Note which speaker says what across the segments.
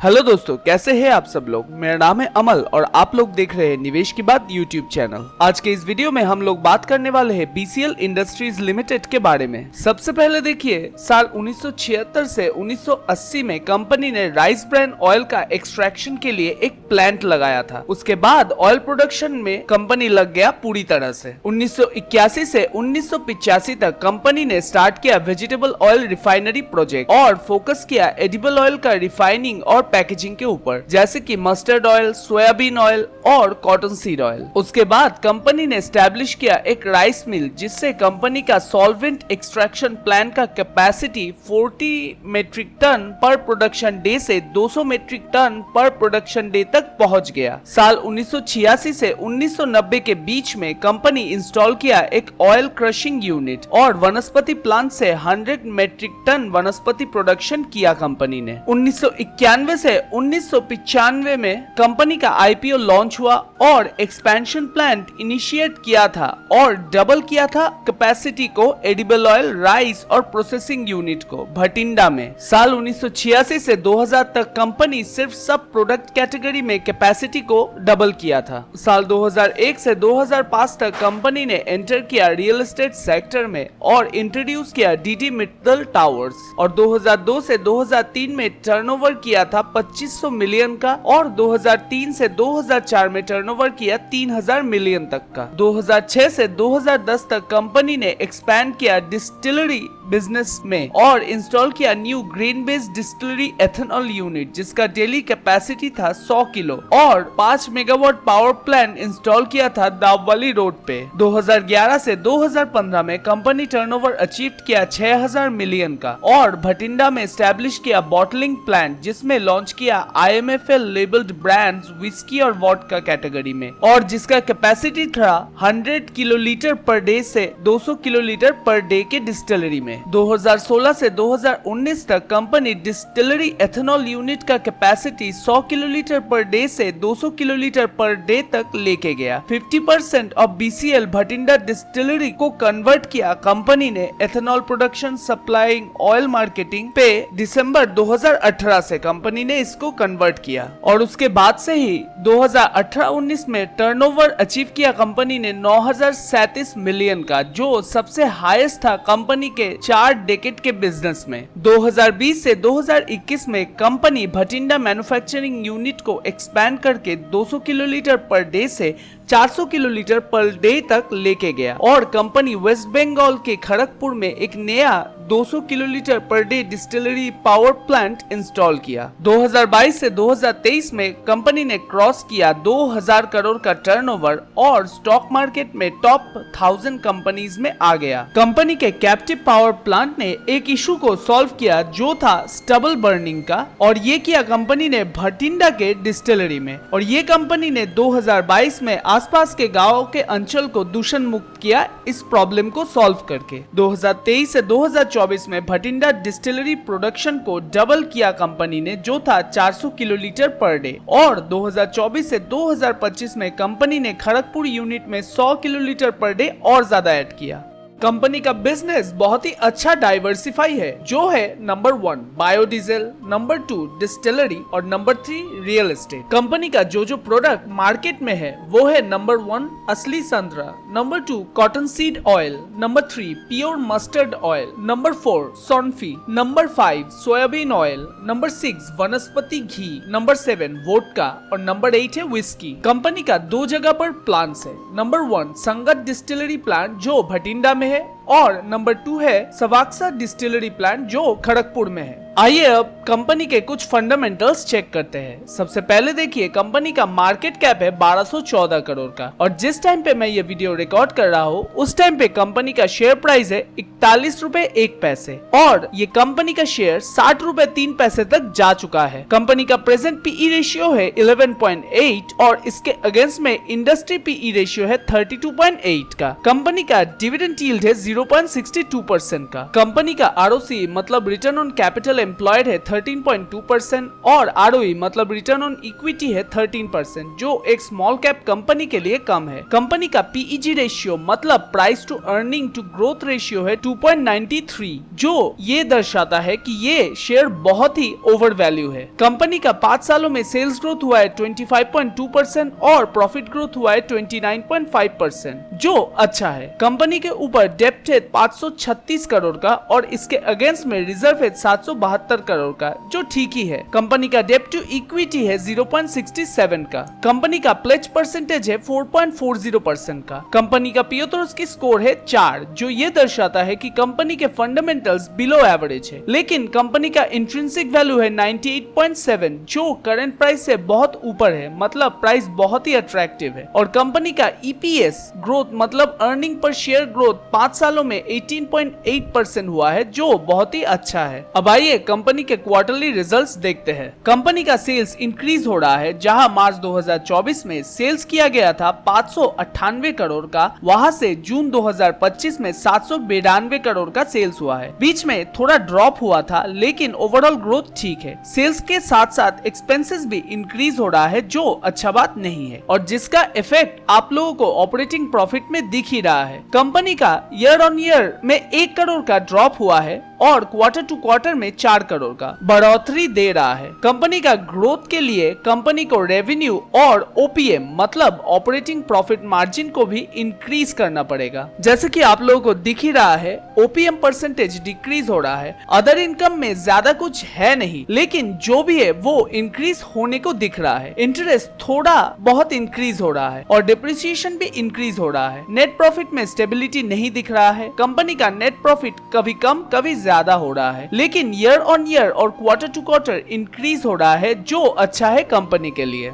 Speaker 1: Hello दोस्तों, कैसे हैं आप सब लोग। मेरा नाम है अमल और आप लोग देख रहे हैं निवेश की बात यूट्यूब चैनल। आज के इस वीडियो में हम लोग बात करने वाले हैं बीसीएल इंडस्ट्रीज लिमिटेड के बारे में। सबसे पहले देखिए, साल 1976 से 1980 में कंपनी ने राइस ब्रांड ऑयल का एक्सट्रैक्शन के लिए एक प्लांट लगाया था। उसके बाद ऑयल प्रोडक्शन में कंपनी लग गया पूरी तरह से। 1981 से 1985 तक कंपनी ने स्टार्ट किया वेजिटेबल ऑयल रिफाइनरी प्रोजेक्ट और फोकस किया एडिबल ऑयल का रिफाइनिंग और पैकेजिंग के ऊपर, जैसे कि मस्टर्ड ऑयल, सोयाबीन ऑयल और कॉटन सीड ऑयल। उसके बाद कंपनी ने एस्टैब्लिश किया एक राइस मिल, जिससे कंपनी का सॉल्वेंट एक्सट्रैक्शन प्लांट का कैपेसिटी 40 मेट्रिक टन पर प्रोडक्शन डे से 200 मेट्रिक टन पर प्रोडक्शन डे तक पहुंच गया। साल 1986 से 1990 के बीच में कंपनी इंस्टॉल किया एक ऑयल क्रशिंग यूनिट और वनस्पति प्लांट से 100 मेट्रिक टन वनस्पति प्रोडक्शन किया कंपनी ने। 1991 से 1995 में कंपनी का आईपीओ लॉन्च हुआ और एक्सपेंशन प्लान इनिशिएट किया था और डबल किया था कैपेसिटी को एडिबल ऑयल, राइस और प्रोसेसिंग यूनिट को भटिंडा में। साल 1986 से 2000 तक कंपनी सिर्फ सब प्रोडक्ट कैटेगरी में कैपेसिटी को डबल किया था। साल 2001 से 2005 तक कंपनी ने एंटर किया रियल एस्टेट सेक्टर में और इंट्रोड्यूस किया डीडी मित्तल टावर्स और 2002 से 2003 में टर्नओवर किया था 2500 मिलियन का और 2003 से 2004 में टर्नओवर किया 3000 मिलियन तक का। 2006 से 2010 तक कंपनी ने एक्सपैंड किया डिस्टिलरी बिजनेस में और इंस्टॉल किया new green based distillery ethanol unit, जिसका डेली कैपेसिटी था 100 किलो और 5 मेगावाट पावर प्लांट इंस्टॉल किया था दावली रोड पे। 2011 से 2015 में कंपनी टर्नओवर अचीव किया 6000 मिलियन का और भटिंडा में एस्टैब्लिश किया बॉटलिंग प्लांट, जिसमें लॉन्च किया IMFL लेबल्ड ब्रांड्स विस्की और वोडका कैटेगरी में और जिसका कैपेसिटी था 100 किलोलीटर पर डे से 200 किलोलीटर पर डे के डिस्टिलरी में। 2016 से 2019 तक कंपनी डिस्टिलरी एथेनॉल यूनिट का कैपेसिटी 100 किलोलीटर पर डे से 200 किलोलीटर पर डे तक लेके गया। 50% ऑफ BCL भटिंडा डिस्टिलरी को कन्वर्ट किया कंपनी ने ethanol production, supplying, oil marketing पे। दिसंबर 2018 से कंपनी ने इसको कन्वर्ट किया और उसके बाद से ही 2018-19 में टर्नओवर अचीव किया कंपनी ने 9037 मिलियन का, जो सबसे हाईएस्ट था कंपनी के 4 डेकेड के बिजनेस में। 2020 से 2021 में कंपनी भटिंडा मैन्युफैक्चरिंग यूनिट को एक्सपैंड करके 200 किलोलीटर पर डे से 400 किलोलीटर पर डे तक लेके गया और कंपनी वेस्ट बंगाल के खड़गपुर में एक नया 200 kilolitre per day distillery power plant install किया। 2022 से 2023 में कंपनी ने क्रॉस किया 2000 करोड़ का टर्नओवर और स्टॉक मार्केट में टॉप 1000 कंपनीज में आ गया। कंपनी के कैप्टिव पावर प्लांट ने एक इशू को सॉल्व किया, जो था स्टबल बर्निंग का, और ये किया कंपनी ने भटिंडा के डिस्टिलरी में और ये कंपनी ने 2022 में आसपास के गांवों के अंचल को दूषण मुक्त किया इस प्रॉब्लम को सॉल्व करके। 2023 से 2024 में भटिंडा डिस्टिलरी प्रोडक्शन को डबल किया कंपनी ने, जो था 400 किलोलीटर पर डे और 2024 से 2025 में कंपनी ने खड़गपुर यूनिट में 100 किलोलीटर पर डे और ज्यादा ऐड किया। कंपनी का बिजनेस बहुत ही अच्छा डाइवर्सिफाई है, जो है नंबर 1 बायोडीजल, नंबर 2 डिस्टिलरी और नंबर 3 रियल एस्टेट। कंपनी का जो जो प्रोडक्ट मार्केट में है वो है नंबर 1 असली संतरा, number 2 cotton seed oil, number 3 pure mustard oil, number 4 सॉन्फी, number 5 soyabean oil, number 6 vanaspati ghee, number 7 vodka और नंबर 8 है विस्की। कंपनी का 2 जगह पर प्लांट्स है। नंबर 1 संगत डिस्टिलरी प्लांट जो भटिंडा में है और नंबर 2 है सवाक्सा डिस्टिलरी प्लांट जो खड़गपुर में है। आइए अब कंपनी के कुछ फंडामेंटल्स चेक करते हैं। सबसे पहले देखिए, कंपनी का मार्केट कैप है 1214 करोड़ का और जिस टाइम पे मैं ये वीडियो रिकॉर्ड कर रहा हूँ उस टाइम पे कंपनी का शेयर प्राइस है 41 रुपए 1 पैसे और ये कंपनी का शेयर 60 रुपए 3 पैसे तक जा चुका है। कंपनी का प्रेजेंट पीई रेशियो है 11.8 और इसके अगेंस्ट में इंडस्ट्री पीई रेशियो है 32.8 का। कंपनी का डिविडेंड यील्ड है 0.62% का। कंपनी का ROC मतलब रिटर्न ऑन कैपिटल एम्प्लॉयड है 13.2% और ROE मतलब रिटर्न ऑन इक्विटी है 13%, जो एक स्मॉल कैप कंपनी के लिए कम है। कंपनी का PEG रेशियो मतलब price to earning to growth ratio है 2.93, जो ये दर्शाता है कि ये शेयर बहुत ही ओवर वैल्यू है। कंपनी का 5 सालों में सेल्स ग्रोथ हुआ है 25.2% और प्रॉफिट ग्रोथ हुआ है 29.5%, जो अच्छा है। कंपनी के ऊपर डेप्ट है 536 करोड़ का और इसके अगेंस्ट में रिजर्व है 772 करोड़ का, जो ठीक ही है। कंपनी का डेप्ट टू इक्विटी है 0.67 का। कंपनी का प्लेज परसेंटेज है 4.40% का। कंपनी का पियोतोर्स्की स्कोर है 4, जो ये दर्शाता है कि कंपनी के फंडामेंटल्स बिलो एवरेज है। लेकिन कंपनी का इंट्रिंसिक वैल्यू है 98.7, जो करंट प्राइस से बहुत ऊपर है, मतलब प्राइस बहुत ही अट्रैक्टिव है। और कंपनी का EPS ग्रोथ मतलब अर्निंग पर शेयर ग्रोथ 5 सालों में 18.8% हुआ है, जो बहुत ही अच्छा है। अब आइए कंपनी के क्वार्टरली रिजल्ट्स देखते हैं। कंपनी का सेल्स इंक्रीज हो रहा है, जहां मार्च 2024 में सेल्स किया गया था 598 करोड़ का, वहां से जून 2025 में 792 करोड़ का सेल्स हुआ है। बीच में थोड़ा ड्रॉप हुआ था, लेकिन ओवरऑल ग्रोथ ठीक है। सेल्स के साथ साथ एक्सपेंसेस भी इंक्रीज हो रहा है, जो अच्छा बात नहीं है और जिसका इफेक्ट आप लोगों को ऑपरेटिंग प्रॉफिट में दिख ही रहा है। कंपनी का ईयर ऑन ईयर में 1 करोड़ का ड्रॉप हुआ है और क्वार्टर टू क्वार्टर में 4 करोड़ का बढ़ोतरी दे रहा है। कंपनी का ग्रोथ के लिए कंपनी को रेवेन्यू और OPM मतलब ऑपरेटिंग प्रॉफिट मार्जिन को भी इंक्रीज करना पड़ेगा। जैसे कि आप लोगों को दिख ही रहा है, OPM परसेंटेज डिक्रीज हो रहा है। अदर इनकम में ज्यादा कुछ है नहीं, लेकिन जो भी है वो इंक्रीज होने को दिख रहा है। इंटरेस्ट थोड़ा बहुत इंक्रीज हो रहा है और डिप्रिसिएशन भी इंक्रीज हो रहा है। नेट प्रॉफिट में स्टेबिलिटी नहीं दिख रहा है। कंपनी का नेट प्रॉफिट कभी कम कभी ज्यादा हो रहा है, लेकिन ईयर ऑन ईयर और क्वार्टर टू क्वार्टर इंक्रीज हो रहा है, जो अच्छा है कंपनी के लिए।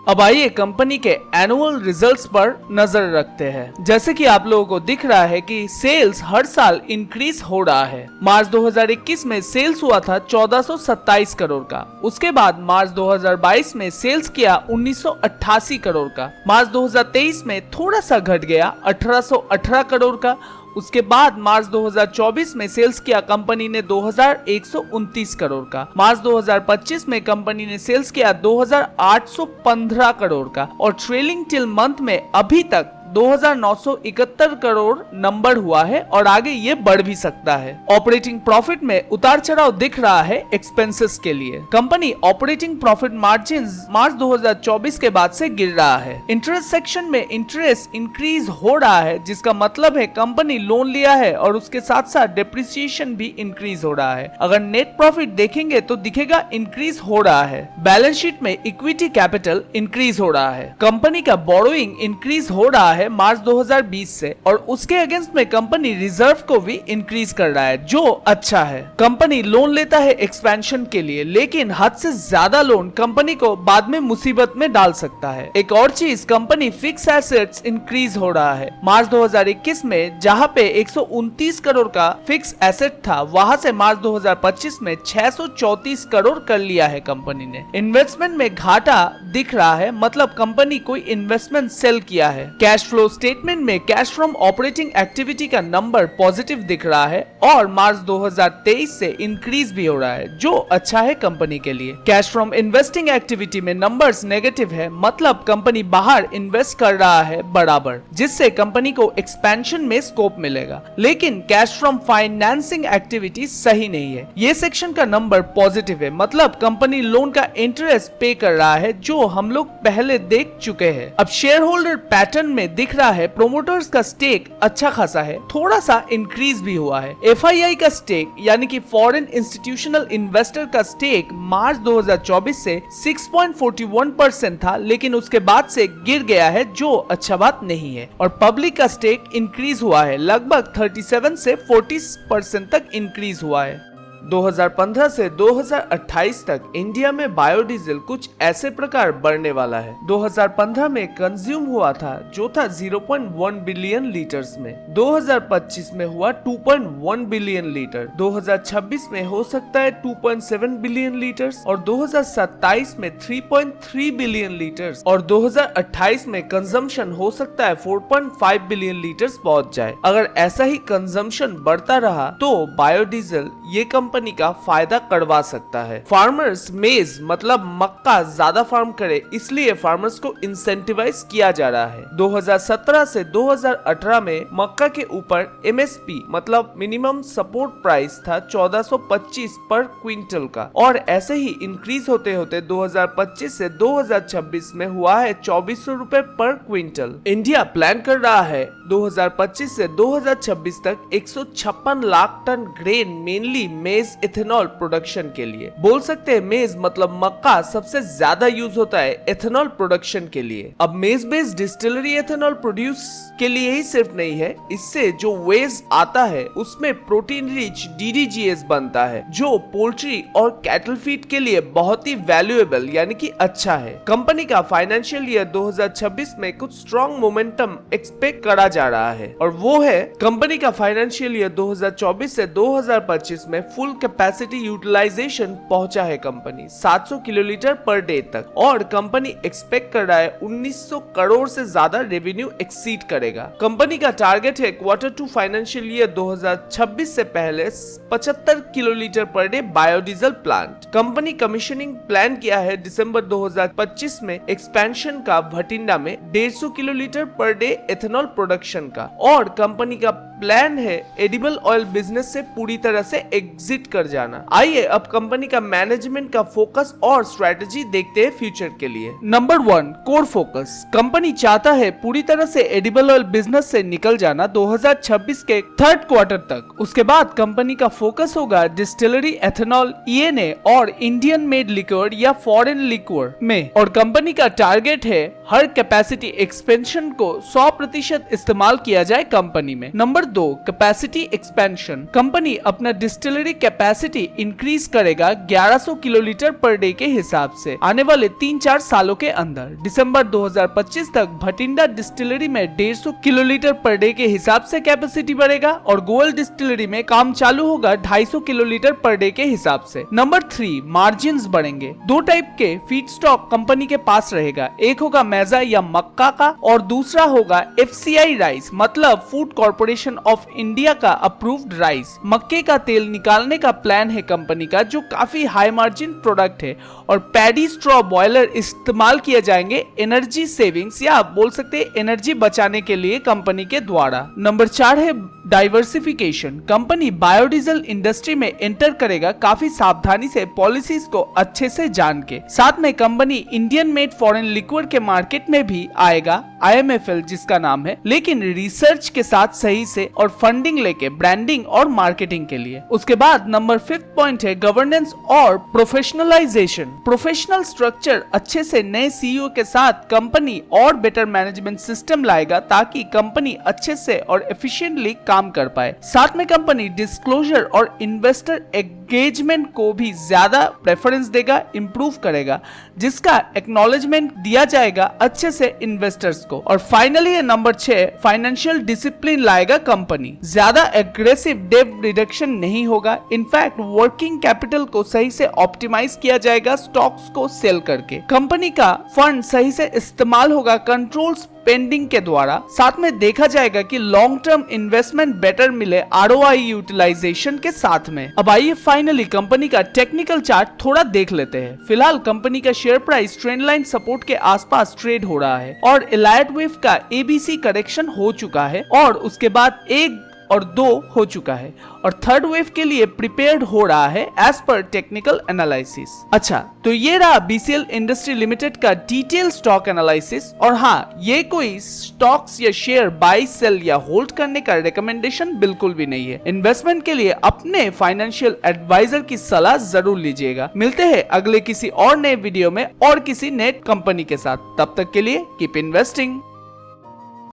Speaker 1: अब आइए कंपनी के एनुअल रिजल्ट्स पर नजर रखते हैं। जैसे कि आप लोगों को दिख रहा है कि सेल्स हर साल इंक्रीज हो रहा है। मार्च 2021 में सेल्स हुआ था 1427 करोड़ का। उसके बाद मार्च 2022 में सेल्स किया 1988 करोड़ का। मार्च 2023 में थोड़ा सा घट गया 1818 करोड़ का। उसके बाद मार्च 2024 में सेल्स किया कंपनी ने 2129 करोड़ का। मार्च 2025 में कंपनी ने सेल्स किया 2815 करोड़ का और ट्रेलिंग टिल मंथ में अभी तक 2971 करोड़ नंबर हुआ है और आगे ये बढ़ भी सकता है। ऑपरेटिंग प्रॉफिट में उतार चढ़ाव दिख रहा है एक्सपेंसेस के लिए। कंपनी ऑपरेटिंग प्रॉफिट मार्जिन मार्च 2024 के बाद से गिर रहा है। इंटरेस्ट सेक्शन में इंटरेस्ट इंक्रीज हो रहा है, जिसका मतलब है कंपनी लोन लिया है और उसके साथ साथ डिप्रिसिएशन भी इंक्रीज हो रहा है। अगर नेट प्रॉफिट देखेंगे तो दिखेगा इंक्रीज हो रहा है। बैलेंस शीट में इक्विटी कैपिटल इंक्रीज हो रहा है। कंपनी का बोरोइंग इंक्रीज हो रहा है मार्च 2020 से और उसके अगेंस्ट में कंपनी रिजर्व को भी इंक्रीज कर रहा है, जो अच्छा है। कंपनी लोन लेता है एक्सपेंशन के लिए, लेकिन हद से ज्यादा लोन कंपनी को बाद में मुसीबत में डाल सकता है। एक और चीज, कंपनी फिक्स एसेट्स इंक्रीज हो रहा है। मार्च 2021 में जहां पे 129 करोड़ का फिक्स एसेट था, वहां से मार्च 2025 में 634 करोड़ कर लिया है कंपनी ने। इन्वेस्टमेंट में घाटा दिख रहा है, मतलब कंपनी कोई इन्वेस्टमेंट सेल किया है। कैश फ्लो स्टेटमेंट में कैश फ्रॉम ऑपरेटिंग एक्टिविटी का नंबर पॉजिटिव दिख रहा है और मार्च 2023 से इंक्रीज भी हो रहा है, जो अच्छा है कंपनी के लिए। कैश फ्रॉम इन्वेस्टिंग एक्टिविटी में नंबर्स नेगेटिव है, मतलब कंपनी बाहर इन्वेस्ट कर रहा है बराबर, जिससे कंपनी को एक्सपेंशन में स्कोप मिलेगा। लेकिन कैश फ्रॉम फाइनेंसिंग एक्टिविटी सही नहीं है। ये सेक्शन का नंबर पॉजिटिव है, मतलब कंपनी लोन का इंटरेस्ट पे कर रहा है, जो हम लोग पहले देख चुके हैं। अब शेयर होल्डर पैटर्न में दिख रहा है प्रोमोटर्स का स्टेक अच्छा खासा है, थोड़ा सा इंक्रीज भी हुआ है। FII का स्टेक यानी कि फॉरेन इंस्टीट्यूशनल इन्वेस्टर का स्टेक मार्च 2024 से 6.41% था, लेकिन उसके बाद से गिर गया है, जो अच्छा बात नहीं है। और पब्लिक का स्टेक इंक्रीज हुआ है, लगभग 37 से 40% तक इंक्रीज हुआ है। 2015 से 2028 तक इंडिया में बायोडीजल कुछ ऐसे प्रकार बढ़ने वाला है। 2015 में कंज्यूम हुआ था जो था 0.1 बिलियन लीटर्स में, 2025 में हुआ 2.1 बिलियन लीटर, 2026 में हो सकता है 2.7 बिलियन लीटर्स और 2027 में 3.3 बिलियन लीटर्स और 2028 में कंजम्पशन हो सकता है 4.5 बिलियन लीटर्स पहुंच जाए। अगर ऐसा ही कंजम्पशन बढ़ता रहा तो बायोडीजल ये कंपनी कंपनी का फायदा करवा सकता है। फार्मर्स मेज मतलब मक्का ज्यादा फार्म करे, इसलिए फार्मर्स को इंसेंटिवाइज किया जा रहा है। 2017 से 2018 में मक्का के ऊपर एमएसपी मतलब मिनिमम सपोर्ट प्राइस था 1425 पर क्विंटल का, और ऐसे ही इंक्रीज होते होते 2025 से 2026 में हुआ है 2400 रुपए पर क्विंटल। इंडिया प्लान कर रहा है 2025 से 2026 तक 156 लाख टन ग्रेन मेनली मेज इथेनॉल प्रोडक्शन के लिए। बोल सकते हैं मेज मतलब मक्का सबसे ज्यादा यूज होता है एथेनॉल प्रोडक्शन के लिए। अब मेज बेस्ड डिस्टिलरी एथेनॉल प्रोड्यूस के लिए ही सिर्फ नहीं है, इससे जो वेस्ट आता है उसमें प्रोटीन रिच DDGS बनता है, जो पोल्ट्री और कैटल फीड के लिए बहुत ही वैल्यूएबल यानी कि अच्छा है। कंपनी का फाइनेंशियल ईयर 2026 में कुछ स्ट्रॉन्ग मोमेंटम एक्सपेक्ट करा जा रहा है, और वो है कंपनी का फाइनेंशियल ईयर 2024 से 2025 में फुल कैपेसिटी यूटिलाइजेशन पहुंचा है कंपनी 700 किलोलीटर पर डे तक, और कंपनी एक्सपेक्ट कर रहा है 1900 करोड़ से ज्यादा रेवेन्यू एक्सीड करेगा। कंपनी का टारगेट है क्वार्टर 2 फाइनेंशियल ईयर 2026 से पहले 75 kilolitre per day biodiesel plant. Company commissioning plan किया है दिसंबर 2025 में एक्सपेंशन का भटिंडा में 150 kilolitre per day ethanol production का, और कंपनी का प्लान है एडिबल ऑयल बिजनेस से पूरी तरह से एग्जिट कर जाना। आइए अब कंपनी का मैनेजमेंट का फोकस और स्ट्रेटेजी देखते हैं फ्यूचर के लिए। Number 1 core focus. कंपनी चाहता है पूरी तरह से एडिबल ऑयल बिजनेस से निकल जाना 2026 के थर्ड क्वार्टर तक। उसके बाद कंपनी का फोकस होगा डिस्टिलरी एथेनॉल ENA और इंडियन मेड लिक्विड या फॉरेन लिक्विड में, और कंपनी का टारगेट है हर कैपेसिटी एक्सपेंशन को 100% इस्तेमाल किया जाए कंपनी में। Number 2 capacity expansion. कंपनी अपना डिस्टिलरी कैपेसिटी इंक्रीज करेगा 1100 किलोलीटर पर डे के हिसाब से आने वाले 3-4 सालों के अंदर। दिसंबर 2025 तक भटिंडा डिस्टिलरी में 150 किलोलीटर पर डे के हिसाब से कैपेसिटी बढ़ेगा, और गोयल डिस्टिलरी में काम चालू होगा 250 किलोलीटर पर डे के हिसाब से। नंबर 3 मार्जिन्स बढ़ेंगे। 2 टाइप के फीड स्टॉक कंपनी के पास रहेगा, एक होगा मैजा या मक्का का, और दूसरा होगा FCI राइस मतलब फूड कॉर्पोरेशन ऑफ इंडिया का अप्रूव्ड राइस। मक्के का तेल निकालने का प्लान है कंपनी का, जो काफी हाई मार्जिन प्रोडक्ट है, और पैडी स्ट्रॉ बॉयलर इस्तेमाल किए जाएंगे एनर्जी सेविंग्स या आप बोल सकते हैं एनर्जी बचाने के लिए कंपनी के द्वारा। नंबर 4 है डाइवर्सिफिकेशन। कंपनी बायोडीजल इंडस्ट्री में एंटर करेगा काफी सावधानी से, पॉलिसीज को अच्छे से जान के। साथ में company Indian made foreign liquid के मार्केट में भी आएगा, IMFL जिसका नाम है, लेकिन रिसर्च के साथ सही से और फंडिंग लेके ब्रांडिंग और मार्केटिंग के लिए। उसके बाद नंबर 5 पॉइंट है गवर्नेंस और प्रोफेशनलाइजेशन। प्रोफेशनल स्ट्रक्चर अच्छे से नए CEO के साथ कंपनी और बेटर मैनेजमेंट सिस्टम लाएगा, ताकि कंपनी अच्छे से और एफिशिएंटली काम कर पाए। साथ में कंपनी डिस्क्लोजर और इन्वेस्टर एंगेजमेंट को भी ज्यादा प्रेफरेंस देगा, इंप्रूव करेगा, जिसका एक्नॉलेजमेंट दिया जाएगा अच्छे से इन्वेस्टर्स को। और फाइनली नंबर 6 फाइनेंशियल डिसिप्लिन लाएगा कंपनी। ज्यादा एग्रेसिव डेट रिडक्शन नहीं होगा, इनफैक्ट वर्किंग कैपिटल को सही से ऑप्टिमाइज किया जाएगा स्टॉक्स को सेल करके। कंपनी का फंड सही से इस्तेमाल होगा कंट्रोल स्पेंडिंग के द्वारा। साथ में देखा जाएगा कि लॉन्ग टर्म इन्वेस्टमेंट बेटर मिले ROI यूटिलाइजेशन के साथ में। अब आइए फाइनली कंपनी का टेक्निकल चार्ट थोड़ा देख लेते हैं। फिलहाल कंपनी का share price trend line support के आसपास ट्रेड हो रहा है, और एलाइट वेव का ABC करेक्शन हो चुका है, और उसके बाद 1 और 2 हो चुका है, और थर्ड वेव के लिए प्रिपेयर्ड हो रहा है एज पर टेक्निकल एनालिसिस। अच्छा, तो ये रहा BCL इंडस्ट्री लिमिटेड का डिटेल स्टॉक एनालिसिस। और हाँ, ये कोई स्टॉक्स या शेयर बाय सेल या होल्ड करने का रिकमेंडेशन बिल्कुल भी नहीं है। इन्वेस्टमेंट के लिए अपने फाइनेंशियल एडवाइजर की सलाह जरूर लीजिएगा। मिलते हैं अगले किसी और नए वीडियो में और किसी नए कंपनी के साथ। तब तक के लिए कीप इन्वेस्टिंग।